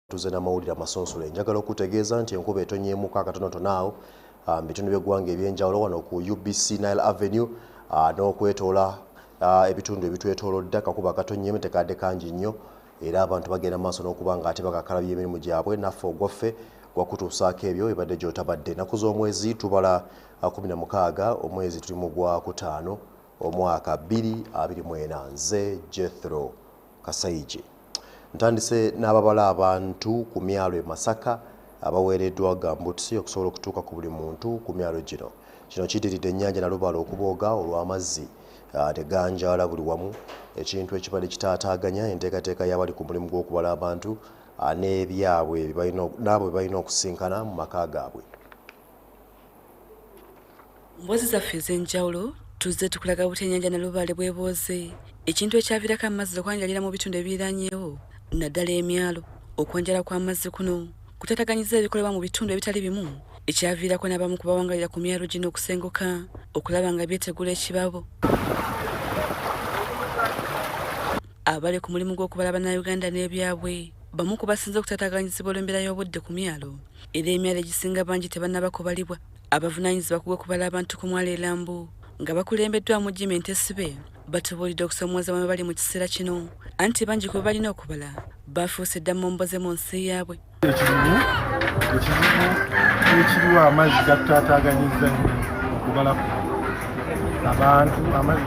Tuze Amawulire Amasunsule njagala okutegeeza nti enkuba etonyeemuka akatonotono awo bitundu by'eggwanga ebyenjawulo wano ku UBC Nile Avenue n'okwetoola ebitundu ebitwetoolodde akakuba akatonyeemu tekadde kangi nnyo era abantu bagenda maaso n'okuba nga ate bakakalabya emirimu gyabwe naffe ogwaffe gwakutuusaako ebyo ebadde gy'otabadde. Ennaku z'omwezi tubala 16 omwezi tuli mu Gwakutaano omwaka 2024. Nze Jethro Kasaigi. Ntandise n'ababala abantu ku myalo e Masaka abaweereddwa gambutsi okusobola okutuuka ku buli muntu ku myalo gino. Kino kiddiridde ennyanja Nalubala okubooga olw'amazzi teganjaala buli wamu, ekintu ekibadde kitaataaganya enteekateeka y'abali ku mulimu gw'okubala abantu n'ebyabwe n'abo balina okusinkana mu maka gaabwe. Mboozi zaffe ez'enjawulo tuzze tukulaga buti ennyanja Nalubale bwebooze, ekintu ekyaviirako amazzi okwanjalira mu bitundu ebiriraanyeewo naddala emyalo. Okwanjala kw'amazzi kuno kutataganyiza ebikolebwa mu bitundu ebitali bimu, ekyaviirako n'abamu ku bawangalira ku myalo gino okusenguka okulaba nga byetegula ekibabo. Abali ku mulimu gw'okubala bannayuganda n'ebyabwe bamu ku basinze okutataganyizibwa olw'embeera y'obudde ku myalo, era emyalo egisinga bangi tebannaba kubalibwa. Abavunaanyizibwa ku gw'okubala abantu ku mwalo e Lambu nga bakulembeddwamu Jimmy Ntesibe batubuulidde okusoomooza bwe bali mu kiseera kino anti bangi ku balina okubala bafuuse dda momboze mu nsi yaabwe. Ekizibu ekiriwo amazzi gatutaataaganyiza okubala abantu, amazzi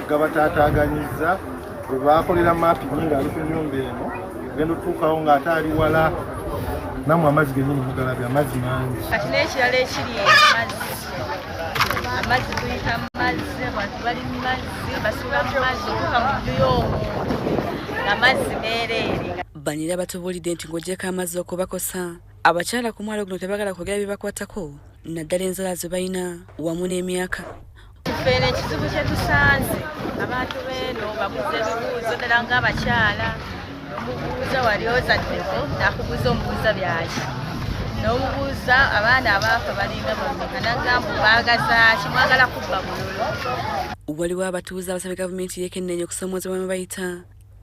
gabatataaganyizza bwe bakolera mapping ng'ali ku nnyumba eno genda otuukawo ng'ate ali wala nammwe amazzi gennyini mugalabye amazzi mangi. Kati n'ekirala ekiri amazzi tuyita mu mazzi, abantu bali mu mazzi basula mu mazzi okutuuka mu nju y'omuntu ng'amazzi meereere. Banira batubuulidde nti ng'ogyeko amazzi okubakosa abakyala ku mwalo guno tebagala kwogera bibakwatako naddala enzala ze balina wamu n'emyaka. Ffeeno ekizibu kye tusanze abantu beeno babuuza ebibuuzo ddala ng'abakyala, n'omubuuza wali ozaddeko n'akubuuza omubuuza byaki, n'omubuuza abaana abaafa balinga bameka n'agamba baagaza ki, mwagala kubba bululu. Waliwo abatuuze abasabye gavumenti yeekenneenye okusomoozebwa bwe bayita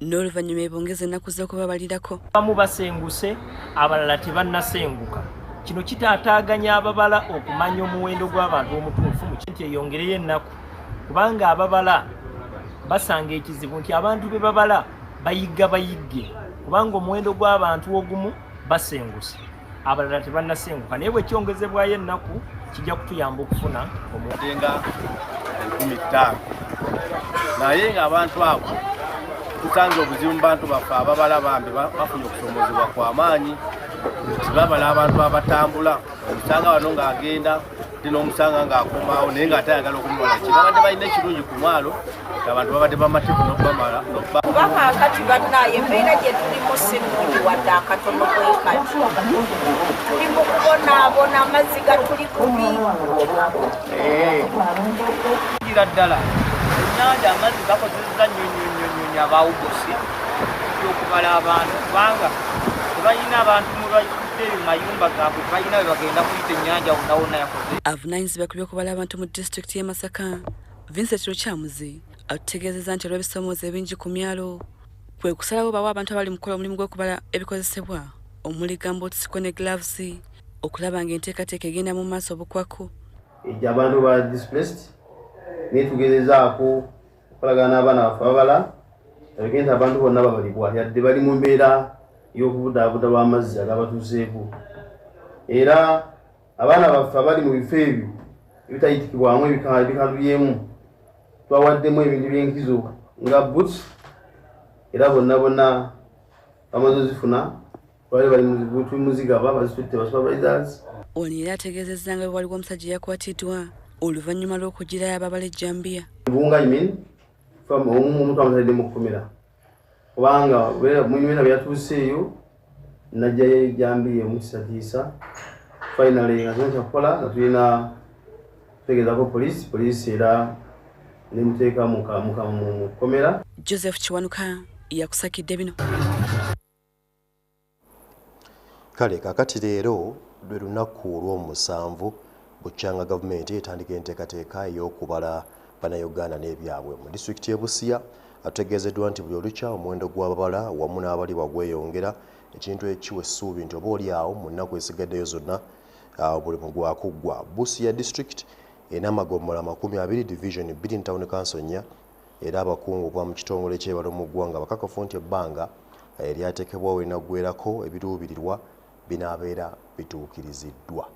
n'oluvannyuma ebongeza ennaku z'okubabalirako. Abamu basenguse abalala tebannasenguka. Kino kitaataaganya ababala okumanya omuwendo gw'abantu omutuufu mu kintu eyongereyo ennaku, kubanga ababala basanga ekizibu nti abantu be babala bayigge kubanga omuwendo gw'abantu ogumu basenguse abalala tebannasenguka, naye bwe kyongezebwayo ennaku kijja kutuyamba okufuna omudenga 15 naye ng'abantu abo tusanze obuzibu mu bantu baffe ababala bambi bafunye okusomoozebwa kw'amaanyi. Babala abantu abatambula omusanga wano ng'agenda te n'omusanga ng'akomaawo naye ng'ate ayagala okumubala ki babadde balina ekirungi ku mwalo abantu babadde bamateku n'okubamala kubanga akati bannaye embeera gye tulimu si nnungi wadde akatono bwe kati tuli mu kubonaabona amazzi gatuli kubi gira ddala ennyanja amazzi gakozeseza nnyonnyonnyonnyonyo abawugusi okubala abantu kubanga tebalina abantu mubayite mayumba gaabwe balina bwe bagenda kuyita ennyanja wonna yakoze. Avunaanyizibwa ku by'okubala abantu mu disitulikiti y'e Masaka Vincent Lukyamuzi atutegeezezza nti olw'ebisoomoozo ebingi ku myalo kwe kusalawo bawa abantu abali mu kukola omulimu gw'okubala ebikozesebwa omuli gambootsiko ne gloves okulaba ng'enteekateeka egenda mu maaso obukwaku. Ejja abantu ba displaced netugezezaako okolagana n'abaana baffe ababala ebigenda abantu bonna babalibwa yadde bali mu mbeera y'okubudaabuda bw'amazzi agabatuuseeko, era abaana baffe abali mu bifo ebyo ebitayitikibwamu ebikalubyemu twawaddemu ebintu by'enkizo nga boots, era bonna bamaze ozifuna twali bali muzigaba bazitutte ba supervisors. Ono era ategeezezza nga waliwo omusajja yakwatiddwa oluvannyuma lw'okugirayo ababala ejjambiya. Bunga omuntu amusalidde mu kukomera kubanga munyumena byatuuseeyo najjayo ejjambiya omukisatiisa finally nga zino kyakukola nga tulina kutegeezako poliisi era nemuteeka mu kukomera. Joseph Kiwanuka yakusakidde bino. Kale kakati leero lwe lunaku olw'omusanvu bukyanga gavumenti etandika enteekateeka ey'okubala bannayuganda n'ebyabwe mu disitulikiti y'e Busia. Ategeezeddwa nti buli olukya omuwendo gw'ababala wamu n'abalibwa gweyongera ekintu ekiwa essuubi nti oba oli awo mu nnaku esigaddeyo zonna omulimu gwakuggwa. Busia District erina amagomola 20 Division 2 Town Council 4 era abakungu bwa mu kitongole ky'ebalo mu ggwanga bakakafu nti ebbanga eryateekebwawo erinaggweerako ebiruubirirwa binaabeera bituukiriziddwa.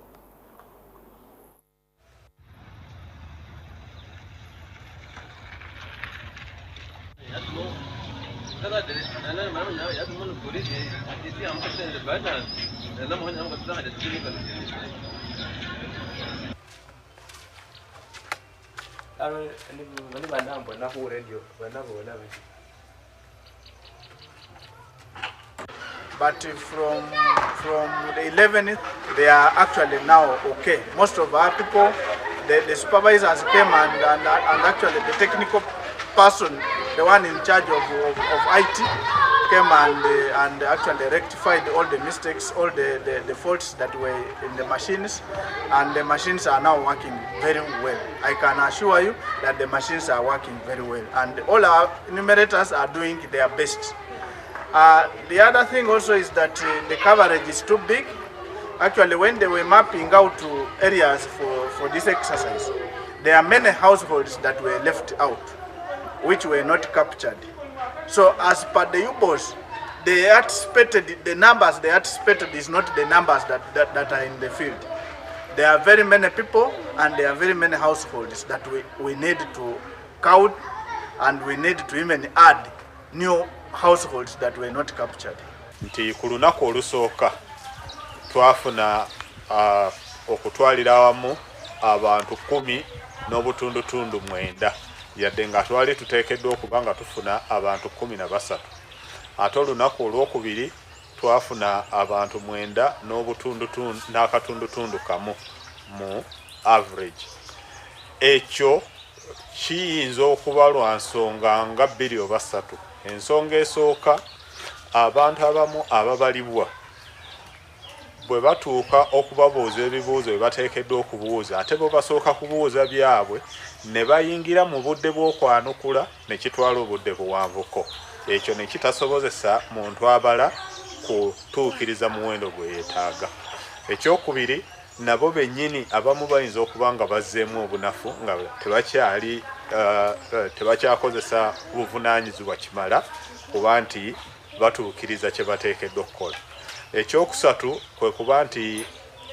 But from the 11th, they are actually now okay. Most of our people, the supervisors came and actually the technical person, the one in charge of IT, came and actually rectified all the mistakes, all the faults that were in the machines, and the machines are now working very well. I can assure you that the machines are working very well, and all our enumerators are doing their best. The other thing also is that the coverage is too big. Actually, when they were mapping out to areas for this exercise, there are many households that were left out, which were not captured. So as per the UBOs, they anticipated, the numbers they anticipated is not the numbers that are in the field. There are very many people and there are very many households that we need to count, and we need to even add new households that were not captured. Nti ku lunaku olusooka twafuna okutwalira awamu abantu 10 n'obutundutundu 9 yadde nga twali tuteekeddwa okuba nga tufuna abantu 13. Ate olunaku olwokubiri twafuna abantu 9 n'obutundutundu n'akatundutundu kamu mu average. Ekyo kiyinza okuba lwa nsonga nga 2 oba 3. Ensonga esooka, abantu abamu ababalibwa bwe batuuka okubabuuza ebibuuzo bye bateekeddwa okubuuza, ate bo basooka kubuuza byabwe ne bayingira mu budde bw'okwanukula ne kitwala obudde buwanvuko. Ekyo ne kitasobozesa muntu abala kutuukiriza muwendo gwe yeetaaga. Ekyokubiri, nabo bennyini abamu bayinza okuba nga bazzeemu obunafu nga tebakyakozesa buvunaanyizibwa kimala kuba nti batuukiriza kye bateekeddwa okukola. Ekyokusatu kwe kuba nti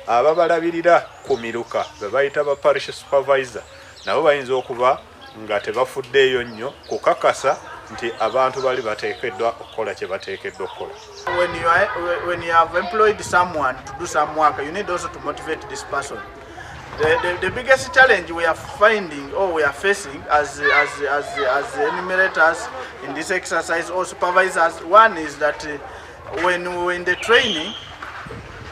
ababalabirira ku miruka be bayita ba parish supervisor nabo bayinza okuba nga tebafuddeeyo nnyo kukakasa nti abantu bali bateekeddwa okukola kye bateekeddwa okukola. When you have employed someone to do some work, you need also to motivate this person. The biggest challenge we are finding or we are facing as enumerators in this exercise or supervisors, one is that when we were in the training,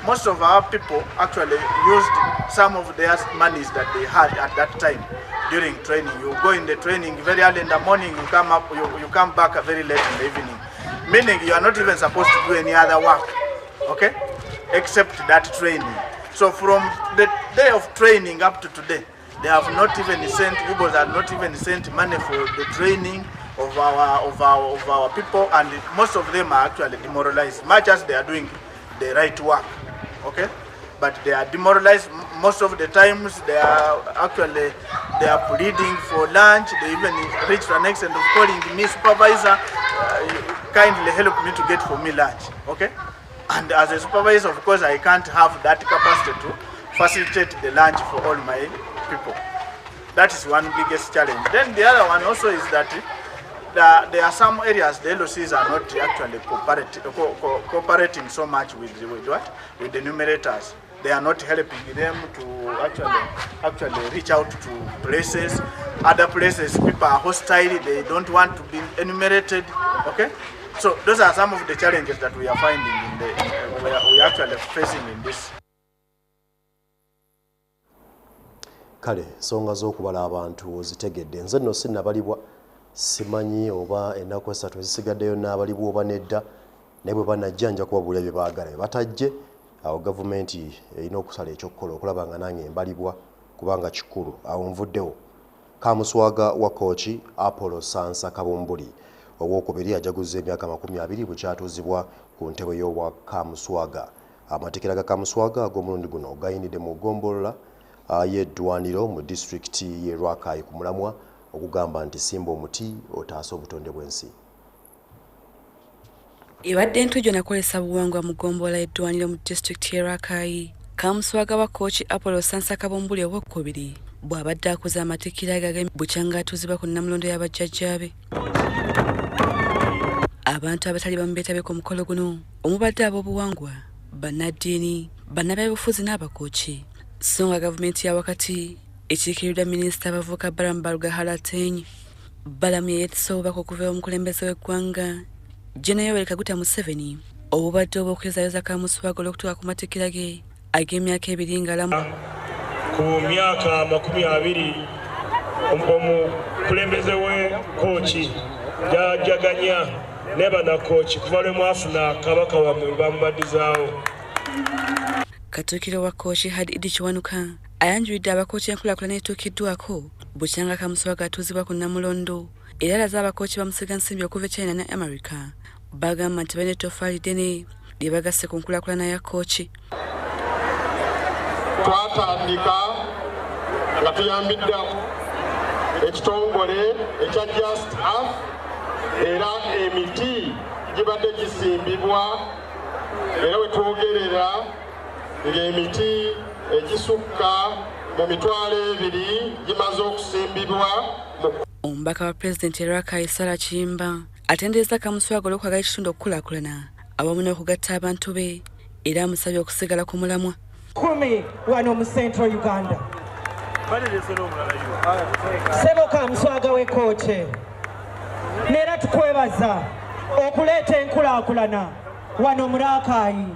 most of our people actually used some of their monies that they had at that time during training. You go in the training very early in the morning, you come back very late in the evening, meaning you are not even supposed to do any other work, okay, except that training. So from the day of training up to today, they have not even sent, UBOs have not even sent money for the training of our people, and most of them are actually demoralized, much as they are doing the right work, okay? But they are demoralized most of the times. They are pleading for lunch. They even reach to an extent of calling me, supervisor, kindly help me to get for me lunch, okay? And as a supervisor, of course, I can't have that capacity to facilitate the lunch for all my people. That is one biggest challenge. Then the other one also is that there are some areas the LOCs are not actually cooperating so much with the enumerators. They are not helping them to actually reach out to places. Other places, people are hostile. They don't want to be enumerated. Okay, so those are some of the challenges that we are finding we are actually facing in this. Kale songa z'okubala abantu zitegedde nze nno sinnabalibwa simanyi oba ennaku esatu ezisigaddeyo n'abalibwa oba nedda naye bwe banajjanja kubabuulira bye baagala bye batajje awo gavumenti erina okusala ekyokukola okulaba nga nange mbalibwa kubanga kikulu awo nvuddewo. Kamuswaga wa kooki Apollo Sansa Kabumbuli ow'okubiri ajaguza emyaka 20 bwe kyatuuzibwa ku ntebe y'obwa Kamuswaga. Amatikira ga Kamuswaga ag'omulundi guno gayinidde mu ggombolola y'eddwaniro mu disitulikiti y'e Rwakayi ku mulamwa okugamba nti simba omuti otaasa obutonde bw'ensi. Ebadde entujjo nakolesa buwangwa mu ggombolola y'eddwaniro mu disitulikiti y'e Rwakayi. Kamuswaga wa kooki Apollo Sansakabombuli ow'okubiri bw'abadde akuza amatikira gage bukyanga atuuzibwa ku Namulondo y'abajjajjaabe. Abantu abatali bamu beetabye ku mukolo guno omubadde ab'obuwangwa, bannaddiini, bannabyabufuzi n'abakooki. So nga gavumenti ya wakati ekiikiriddwa minisita abavubuka Balamu Balugahalateny. Balamu ye yeetisse obubaka okuva omukulembeze w'eggwanga General Yoweri Kaguta Museveni obubadde obw'okuyozaayoza Kamuswaga olw'okutuuka ku matikira ge ag'emyaka 2 ng'alamu. Ku myaka 20 omukulembeze w'ekooki jajaganya ne bannakooki kuva lwe mwafuna kabaka wammwe bamubadizaawo. Katikkiro wa kooki Hadi Idi Kiwanuka ayanjulidde abakooki enkulaakulana etuukiddwako bukyanga Kamuswaga atuuzibwa ku Namulondo era alaze abakooki bamusiga nsimbi okuva e China ne America bagamba nti balina ettoffaali ddene lye bagasse ku nkulaakulana ya kooki. Twatandika nga tuyambidde ekitongole ekya Just Earth era emiti gibadde gisimbibwa era we twogerera ng'emiti egisukka mu 2,000 gimaze okusimbibwa. Omubaka wa Pulezidenti e Rwakayi Sarah Kiyimba atendereza Kamuswaga olw'okwagala ekitundu okukulaakulana awamu n'okugatta abantu be era amusabye okusigala ku mulamwa. 10 wano mu Central Uganda. Sebo Kamuswaga w'ekooki neera tukwebaza okuleeta enkulaakulana wano mu Rwakayi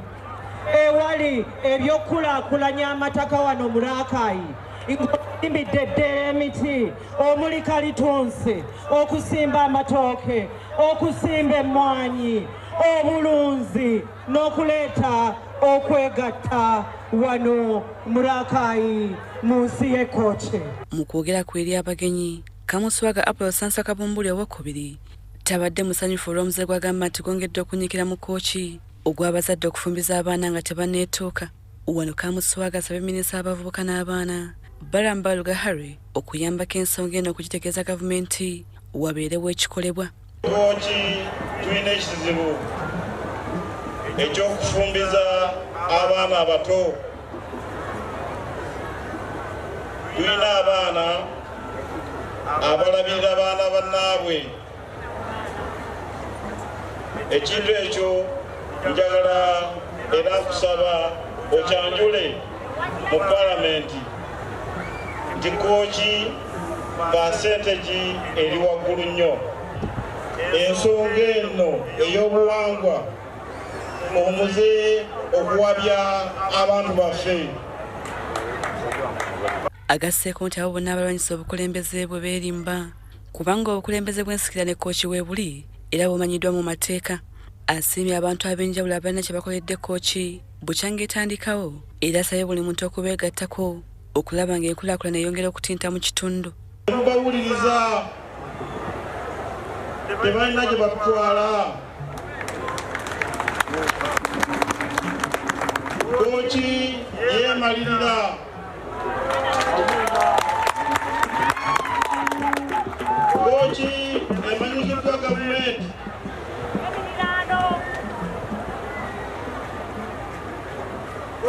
ewali ebyokulaakulanya amataka wano mu Rwakayi ng'oyimbidde ddala emiti omuli kalitunsi okusimba amatooke okusimba emmwanyi obulunzi n'okuleeta okwegatta wano mu Rwakayi mu nsi y'ekooki. Mu kwogera ku eri abagenyi Kamuswaga Apollo Sansakabombuli ow'okubiri tabadde musanyufu olw'omuze gw'agamba nti gwongedde okunyikira mu kooki ogw'abazadde okufumbiza abaana nga tebanneetuuka. Wano Kamuswaga asabye minisita abavubuka n'abaana Balamu Balugahalateny okuyambako ensonga eno okugitegeeza gavumenti wabeerewo ekikolebwa. Kooki tulina ekizibu eky'okufumbiza abaana abato. Tulina abaana abalabirira abaana bannaabwe. Ekintu ekyo njagala era kusaba okyanjule mu palamenti nti kooki pasentegi eri waggulu nnyo. Ensonga eno ey'obuwangwa omuze okuwabya abantu baffe. Agasseeko nti abo bonna abalwanyisa obukulembeze bwe beerimba kubanga obukulembeze bw'ensikirano kooki we buli era bumanyiddwa mu mateeka. Asiimye abantu ab'enjawulo abalina kye bakoledde kooki bukyanga etandikawo era asabye buli muntu okubeegattako okulaba ng'enkulaakulana eyongera okutinta mu kitundu. Bawuliriza tebalina gye batutwala. Kooki yeemalirira. Kooki emanyikiddwa gavumenti.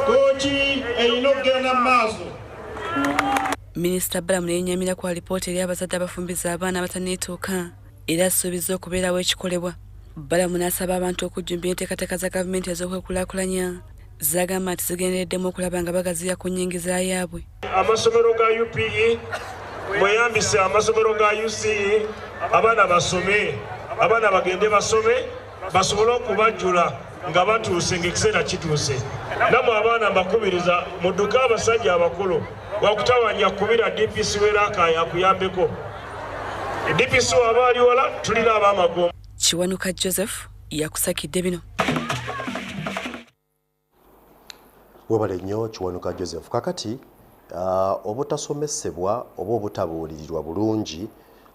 Kooki erina okugenda mu maaso. Minisita Balamu neyenyamira ku alipoota eri abazadde abafumbiza abaana abatanneetuuka era asuubiza okubeerawo ekikolebwa. Balamu n'asaba abantu okujjumbira enteekateeka za gavumenti ez'okwekulaakulanya zagamba nti zigendereddemu okulaba nga bagaziya ku nnyingiza yaabwe. Amasomero ga UPE mweyambise amasomero ga UCE abaana basome, abaana bagende basome basobole okubajjula nga batuuse ng'ekiseera kituuse. Namwe abaana mbakubiriza mudduke abasajja abakulu wakutawanya kubira DPC w'e Rwakayi akuyambeko. DPC waba ali wala tulina ab'amagomba. Kiwanuka Joseph yakusakidde bino. Webale nnyo Kiwanuka Joseph. Kakati obutasomesebwa oba obutabuulirirwa bulungi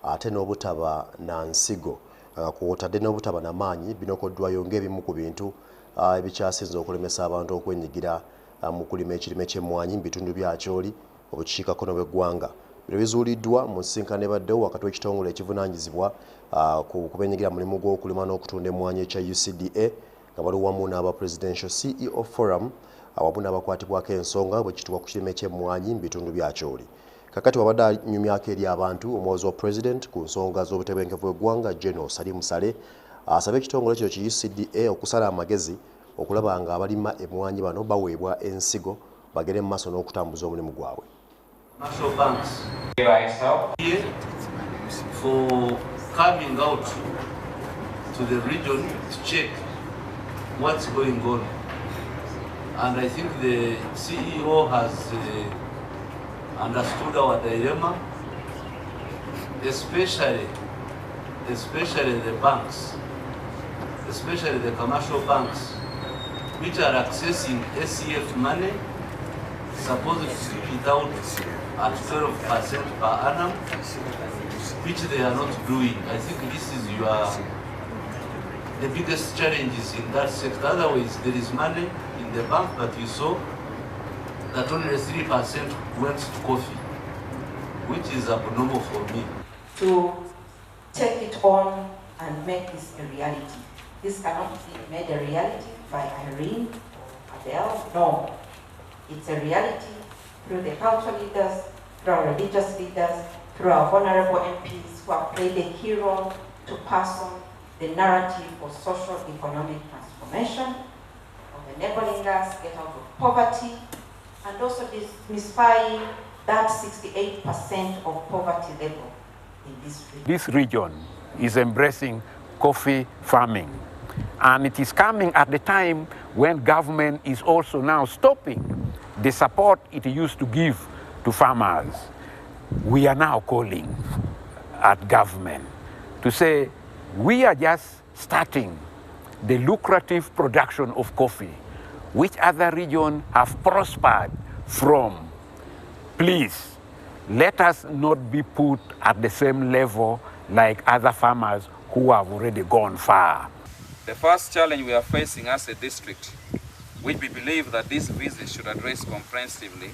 ate n'obutaba na nsigo kw'otadde n'obutaba n'amaanyi binokoddwayo ng'ebimu ku bintu ebikyasinze okulemesa abantu okwenyigira mu kulima ekirime ky'emmwanyi mu bitundu bya Acholi obukiikakkono bw'eggwanga. Bino bizuuliddwa mu nsisinkano ebaddewo wakati w'ekitongole ekivunaanyizibwa ku kubenyigira mulimu gw'okulima n'okutunda emmwanyi ekya UCDA nga bali wamu n'aba Presidential CEO Forum awamu n'abakwatibwako ensonga bwe kituuka ku kirime ky'emmwanyi mu bitundu bya Acholi. Kakati wabadde anyumyako eri abantu omuwozi wa President ku nsonga z'obutebenkevu bw'eggwanga General Salim Saleh asabye ekitongole kino ki UCDA okusala amagezi okulaba nga abalima emmwanyi bano baweebwa ensigo bagere mu maaso n'okutambuza omulimu gwabwe. Commercial banks here for coming out to the region to check what's going on, and I think the CEO has understood our dilemma, especially the banks, especially the commercial banks, which are accessing SCF money, supposed to be it out at 12% per annum, which they are not doing. I think this is the biggest challenges in that sector. Otherwise, there is money in the bank, but you saw that only 3% went to coffee, which is abnormal for me. To take it on and make this a reality. This cannot be made a reality by Irene, Adele, no. It's a reality through the cultural leaders, through our religious leaders, through our honorable MPs who have played a key role to pass on the narrative of social economic transformation, of enabling us to get out of poverty, and also demystifying that 68% of poverty level in this region. This region is embracing coffee farming, and it is coming at the time when government is also now stopping the support it used to give to farmers. We are now calling at government to say we are just starting the lucrative production of coffee, which other regions have prospered from. Please, let us not be put at the same level like other farmers who have already gone far. The first challenge we are facing as a district, which we believe that this visit should address comprehensively,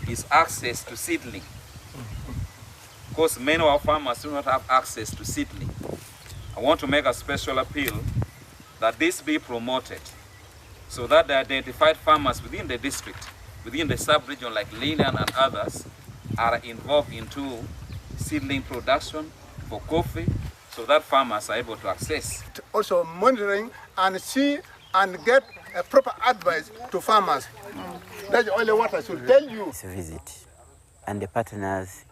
is access to seedling. Because many of our farmers do not have access to seedling. I want to make a special appeal that this be promoted so that the identified farmers within the district, within the sub-region like Lilian and others, are involved into seedling production for coffee so that farmers are able to access. Also monitoring and see and get a proper advice to farmers. That's only what I should tell you. This visit and the partners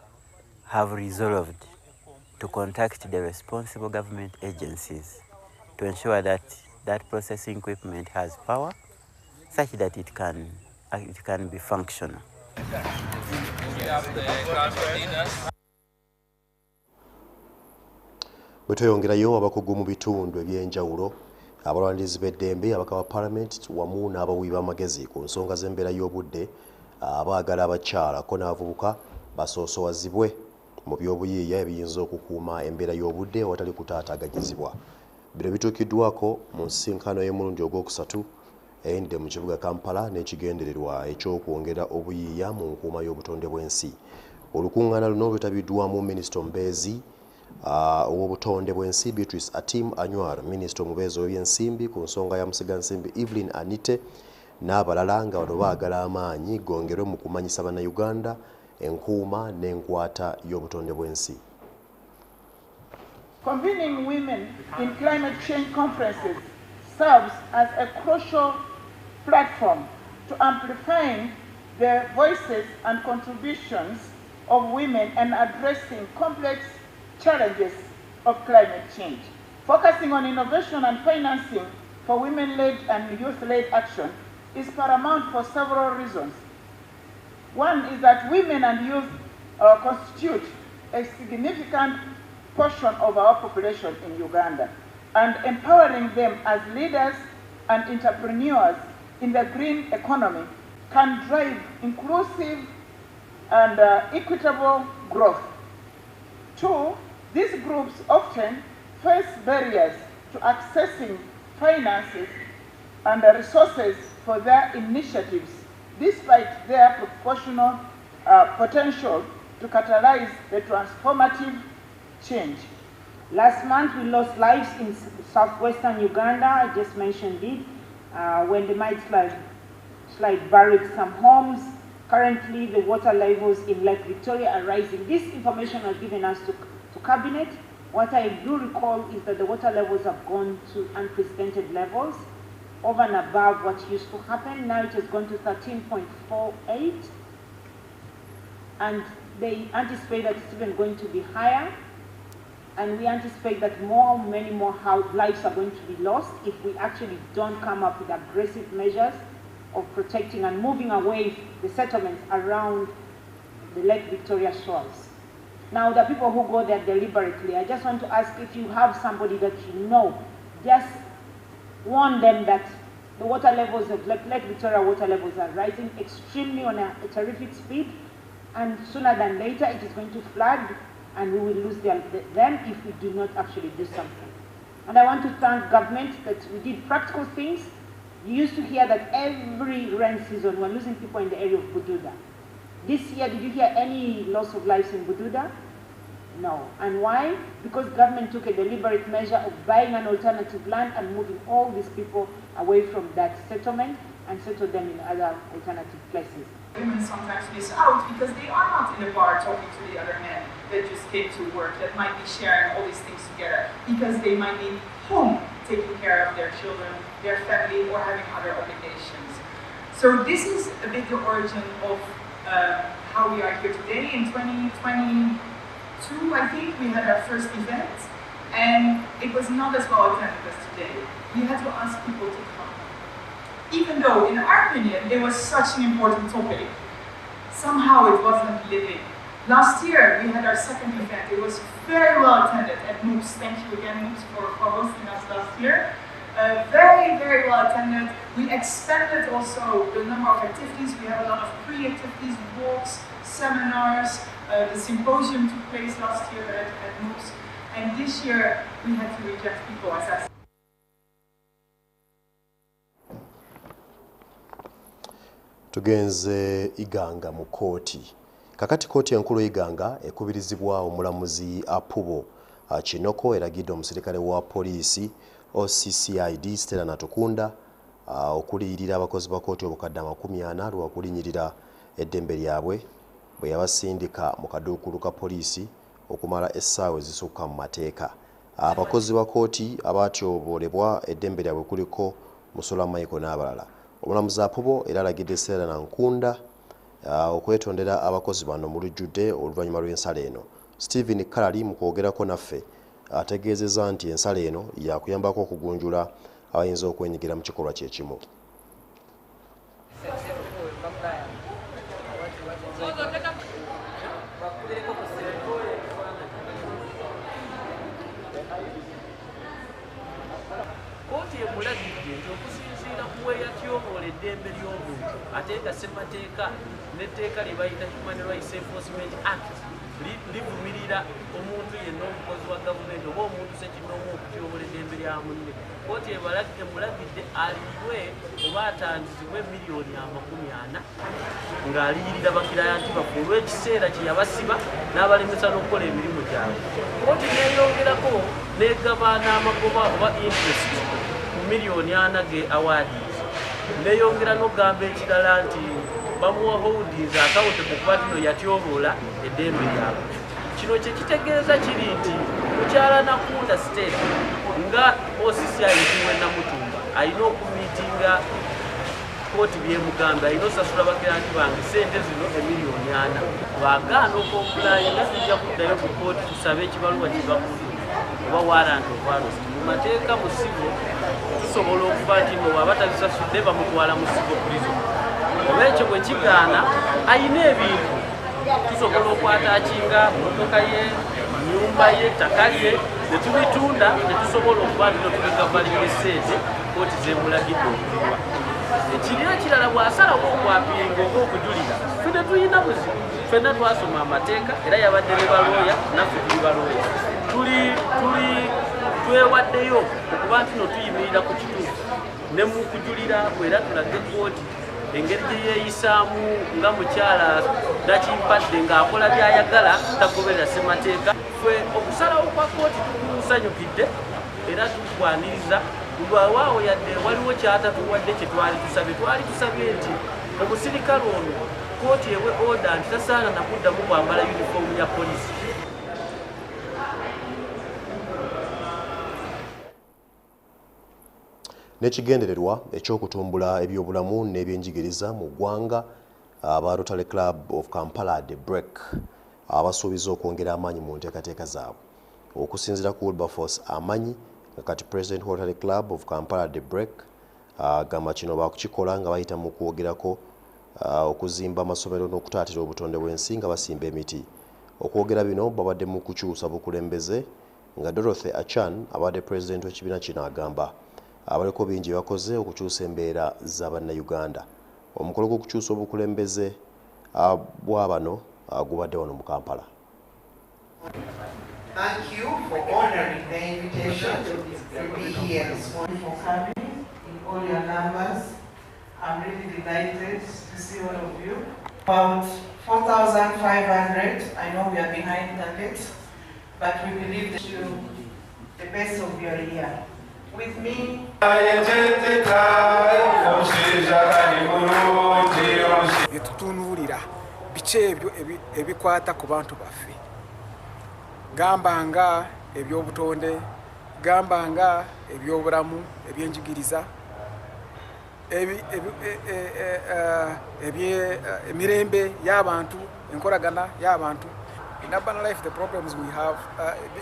have resolved to contact the responsible government agencies to ensure that that processing equipment has power such that it can be functional. Bwe tweyongerayo abakugu mu bitundu ebyenjawulo abalwanirizi b'eddembe abaka ba Parliament wamu n'abawi b'amagezi ku nsonga z'embeera y'obudde abaagala abakyala ko n'abavubuka basoosowazibwe mu by'obuyiiya ebiyinza okukuuma embeera y'obudde awatali kutaataaganyizibwa. Bino bituukiddwako mu nsisinkano y'emulundi ogwokusatu eyindidde mu kibuga Kampala n'ekigendererwa eky'okwongera obuyiiya mu nkuuma y'obutonde bw'ensi. Olukuŋŋaana luno lwetabiddwamu Minisita omubeezi ow'obutonde bw'ensi Beatrice Atim Anywar, Minisita omubeezi w'ebyensimbi ku nsonga ya musigansimbi Evelyn Anite n'abalala nga bano baagala amaanyi gongerwe mu kumanyisa bannayuganda enkuuma n'enkwata y'obutonde bw'ensi. Convening women in climate change conferences serves as a crucial platform to amplifying the voices and contributions of women and addressing complex challenges of climate change. Focusing on innovation and financing for women-led and youth-led action is paramount for several reasons. One is that women and youth constitute a significant portion of our population in Uganda, and empowering them as leaders and entrepreneurs in the green economy can drive inclusive and equitable growth. Two, these groups often face barriers to accessing finances and the resources for their initiatives, despite their proportional potential to catalyze the transformative change. Last month, we lost lives in southwestern Uganda. I just mentioned it, when the mudslide buried some homes. Currently, the water levels in Lake Victoria are rising. This information was given us to Cabinet. What I do recall is that the water levels have gone to unprecedented levels, over and above what used to happen. Now it has gone to 13.48, and they anticipate that it's even going to be higher. And we anticipate that many more lives are going to be lost if we actually don't come up with aggressive measures of protecting and moving away the settlements around the Lake Victoria shores. Now, the people who go there deliberately, I just want to ask if you have somebody that you know, just warn them that the water levels of Lake Victoria water levels are rising extremely on a terrific speed, and sooner than later it is going to flood, and we will lose them if we do not actually do something. And I want to thank government that we did practical things. You used to hear that every rain season we're losing people in the area of Bududa. This year, did you hear any loss of lives in Bududa? No. And why? Because government took a deliberate measure of buying an alternative land and moving all these people away from that settlement and settle them in other alternative places. Women sometimes miss out because they are not in the bar talking to the other men that just came to work, that might be sharing all these things together, because they might be home taking care of their children, their family, or having other obligations. So this is a bit the origin of how we are here today. In 2022, I think, we had our first event, and it was not as well attended as today. We had to ask people to come. Even though, in our opinion, it was such an important topic, somehow it wasn't living. Last year, we had our second event. It was very well attended at MOOPS. Thank you again, MOOPS, for hosting us last year. Very, very well attended. We expanded also the number of activities. We had a lot of pre-activities, walks, seminars. The symposium took place last year at MOOPS. And this year, we had to reject people, as I said. Tugenze Iganga mu kooti. Kakati kooti enkulu Iganga ekubirizibwa omulamuzi Apubo Kinoko eragidde omusirikale wa poliisi OCCID Stella Natukunda okuliyirira abakozi ba kooti obukadde 40 lw'okulinyirira eddembe lyabwe bwe yabasindika mu kaduukulu ka poliisi okumala essaawa ezisukka mu mateeka. Abakozi ba kooti abatyobolebwa eddembe lyabwe kuliko Musola Michael n'abalala. Omulamuzi Apubo era alagidde Stella Nankunda okwetondera abakozi bano mu lujjudde oluvannyuma lw'ensala eno. Stephen Kalali mu kwogerako naffe ategeezezza nti ensala eno yakuyambako okugunjula abayinza okwenyigira mu kikolwa kye kimu. Kooti emulagidde nti okusinziira ku weeyatyobola eddembe ly'omuntu ate nga ssemateeka n'etteeka lye bayita Human Rights Enforcement Act livumirira omuntu yenna omukozi wa gavumenti oba omuntu ssekinnoomu okutyobola eddembe lya munne. Kooti emulagidde aliyirwe oba atangizibwe $40,000 ng'aliyirira bakirayanti bafu olw'ekiseera kye yabasiba n'abalemesa n'okukola emirimu gyabwe. Kooti neeyongerako n'egaba n'amagoba oba interest ku $40,000 ge awards. Neeyongera n'ogamba ekirala nti bamuwa holdings accountable kuba tino yatyobola eddembe lyabwe. Kino kye kitegeeza kiri nti mukyala Nakunda State nga OCCID Namutumba alina okumiitinga kooti byemugamba, alina osasula bakiranti bange ssente zino $1,000,000. Bwagaana okwomulayi nga tujja kuddayo ku kooti tusabe ekibaluwa kye bakudu oba warrant of arrest. Mu mateeka mu sivo tusobola okuba nti no bw'aba tabisasudde bamutwala mu sivo prison. Oba ekyo bwe kigaana ayina ebintu tusobola okwataakinga mmotoka ye, nnyumba ye, ttaka lye ne tubitunda ne tusobola okuba nti no tubikavalinga essente kooti zeemulagidde okuliwa. Ekiri ekirala bw'asalawo okwapiinga oba okujulira ffe ne tuyina buzibu. Ffenna twasoma amateeka era yabadde ne balooya naffe tuli balooya. Tuli twewaddeyo okuba nti no tuyimirira ku kituufu ne mu kujulira bwera tulage kooti engeri gye yeeyisaamu nga mukyala dakimpadde ng'akola by'ayagala tagoberera ssemateeka. Ffe okusalawo kwa kooti tukusanyukidde era tukwaniriza lwawaawo yadde waliwo kyatatuwadde kye twali tusabye nti omusirikale ono kooti ewe oda nti tasaana nakuddamu kwambala yunifoomu ya poliisi. N'ekigendererwa ekyokutumbula ebyobulamu n'ebyenjigiriza mu ggwanga, aba Rotary Club of Kampala The Break abasuubiza okwongera amaanyi mu nteekateeka zaabwe. Okusinziira ku Wilberforce Amanyi nga kati President wa Rotary Club of Kampala The Break agamba kino baakukikola nga bayita mu kwogerako okuzimba amasomero n'okutaatira obutonde bw'ensi nga basimba emiti. Okwogera bino babadde mu kukyusa bukulembeze nga Dorothy Achan abadde President w'ekibiina kino agamba abaliko bingi bakoze okukyusa embeera za bannayuganda. Omukolo gw'okukyusa obukulembeze bw'abano gubadde wano mu Kampala. Thank you for honoring the invitation to be here this morning, for coming in all your numbers. I'm really delighted to see all of you. About 4,500. I know we are behind target, but we believe that you the best of your year. With me. Tutunuulira biki ebyo ebikwata ku bantu baffe, gamba nga ebyobutonde, gamba nga ebyobulamu, ebyenjigiriza, emirembe y'abantu, enkolagana y'abantu. In urban life, the problems we have,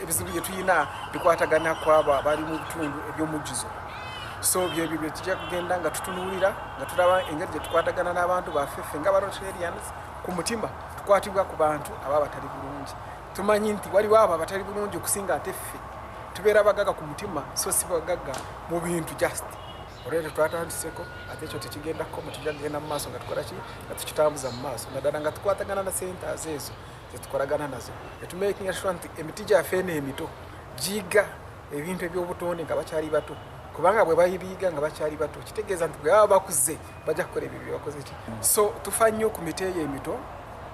ebizibu bye tulina bikwatagana kwabo abali mu bitundu eby'omujjuzo. So byebyo tujja kugenda nga tutunuulira nga tulaba engeri gye tukwatagana n'abantu baffe ffe nga Rotarians ku mutima tukwatibwa ku bantu aba batali bulungi. Tumanyi nti waliwo abo abatali bulungi okusinga ate ffe tubeera bagagga ku mutima so si bagagga mu bintu just. Olw'ekyo twatandiseko ate ekyo tekigendako tujja kugenda mu maaso nga tukola ki nga tukitambuza mu maaso naddala nga tukwatagana na centers ezo zetukolagana nazo etumaking sure nti emiti gyaffe n'emito giyiga ebintu eby'obutonde nga bakyali bato, kubanga bwe bayibiyiga nga bakyali bato kitegeeza nti bwe baba bakuze bajja kukola ebyo bye bakoze ki. So tufa nnyo ku miti eyo emito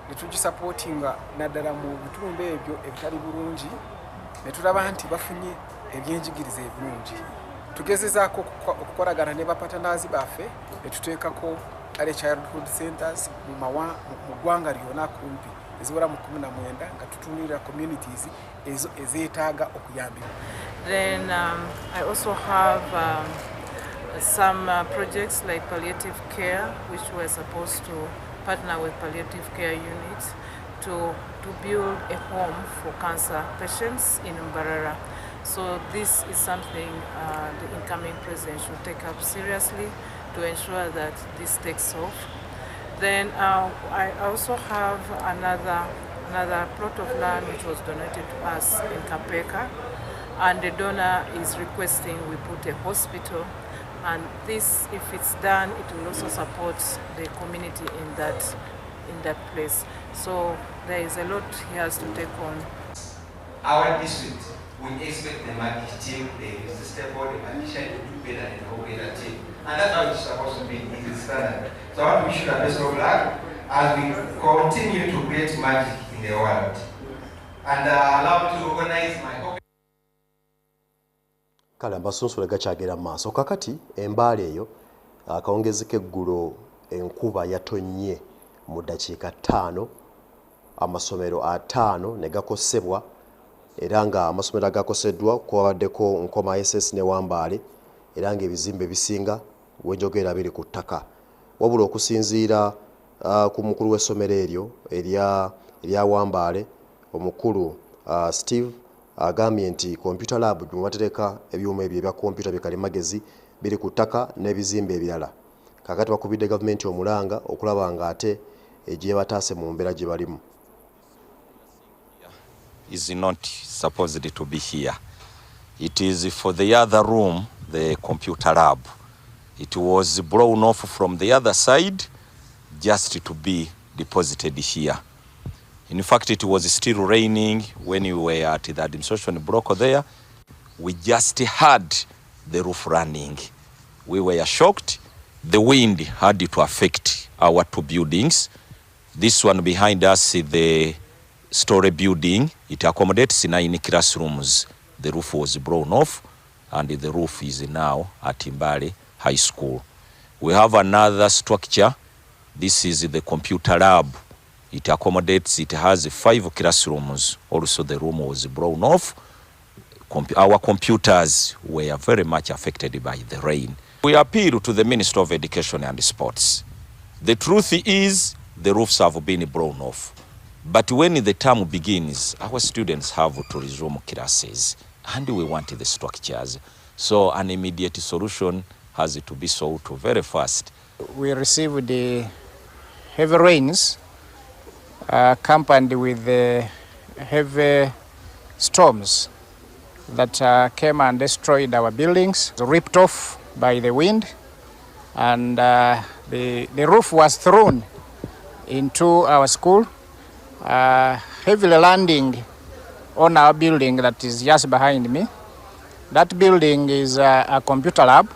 ne tugisapootinga naddala mu bitundu ebyo ebitali bulungi ne tulaba nti bafunye ebyenjigiriza ebirungi. Tugezezaako okukolagana ne bapatanazi baffe ne tuteekako early childhood centers mu ggwanga lyonna kumpi eziwera mu 19 nga tutunulira communities ezo ezeetaaga okuyambibwa. Then I also have some projects like palliative care, which we're supposed to partner with palliative care units to build a home for cancer patients in Mbarara. So this is something the incoming president should take up seriously to ensure that this takes off. Then I also have another plot of land which was donated to us in Kapeka, and the donor is requesting we put a hospital, and this, if it's done, it will also support the community in that place. So there is a lot he has to take on. Our district, we expect the market team, the stable, the magician to do better and go better team. And that's how it's supposed to be, it is standard. So I want to wish you the best of luck as we continue to create magic in the world. And allow me to organize my kale Amasunsule gakyagera mu maaso kakati embaala eyo akawungezeko eggulo enkuba yatonnye mu ddakiika 5 amasomero 5 ne gakosebwa era nga amasomero agakoseddwa kwabaddeko Nkoma SS ne Wambaale era nga ebizimbe bisinga wenjogera biri ku ttaka wabula okusinziira ku mukulu w'essomero eryo erya Wambaale omukulu Steve agambye nti computer lab gye batereka ebyuma ebyo ebya computer bikalimagezi biri ku ttaka n'ebizimbe ebirala kakati bakubidde gavumenti omulanga okulaba nga ate gye bataase mu mbeera gye balimu. Is not supposed to be here. It is for the other room, the computer lab. It was blown off from the other side just to be deposited here. In fact, it was still raining when we were at the administration block there. we just had the roof running. We were shocked. The wind had to affect our 2 buildings. This one behind us is the story building. It accommodates 9 classrooms. The roof was blown off, and the roof is now at Mbale High School. We have another structure. This is the computer lab. It accommodates, it has 5 classrooms. Also the room was blown off. Our computers were very much affected by the rain. We appeal to the Minister of Education and Sports. The truth is the roofs have been blown off. But when the term begins, our students have to resume classes, and we want the structures. So an immediate solution has to be sought very fast. We received the heavy rains accompanied with the heavy storms that came and destroyed our buildings, ripped off by the wind, and the roof was thrown into our school, heavily landing on our building that is just behind me. That building is a computer lab.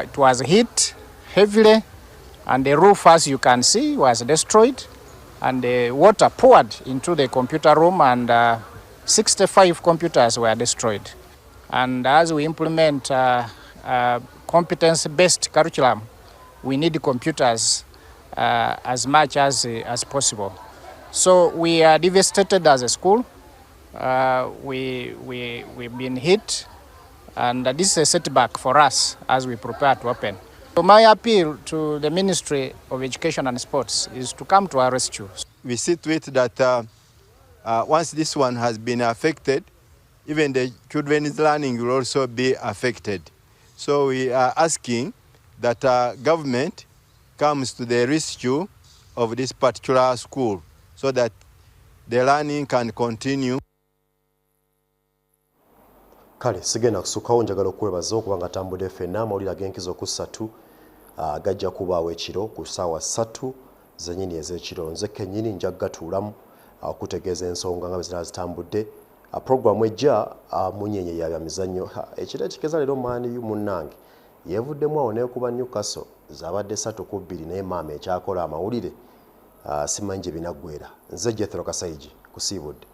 It was hit heavily, and the roof, as you can see, was destroyed, and the water poured into the computer room, and 65 computers were destroyed. And as we implement competence-based curriculum, we need computers as much as possible. So we are devastated as a school. We've been hit, and this is a setback for us as we prepare to open. So my appeal to the Ministry of Education and Sports is to come to our rescue. We see to it that once this one has been affected, even the children's learning will also be affected. So we are asking that government comes to the rescue of this particular school so that the learning can continue. Kale sigenda kusukawo njagala okwebaza okuba nga tambudde ffenna amawulire ag'enkizokussatu gajja kubaawo ekiro ku ssaawa 3 zennyini ez'ekiro. Nze kennyini nja gatuulamu okutegeeza ensonga nga bwe ziraba zitambudde. Programu ejja munyenye ya mizannyo ekiro ekikeza leero maani munnange yeevuddemu awo neekuba Newcastle zaabadde 3-2 naye maama ekyakola amawulire simanyi gye binaggwera. Nze Jethro Kasaigi kusiibudde.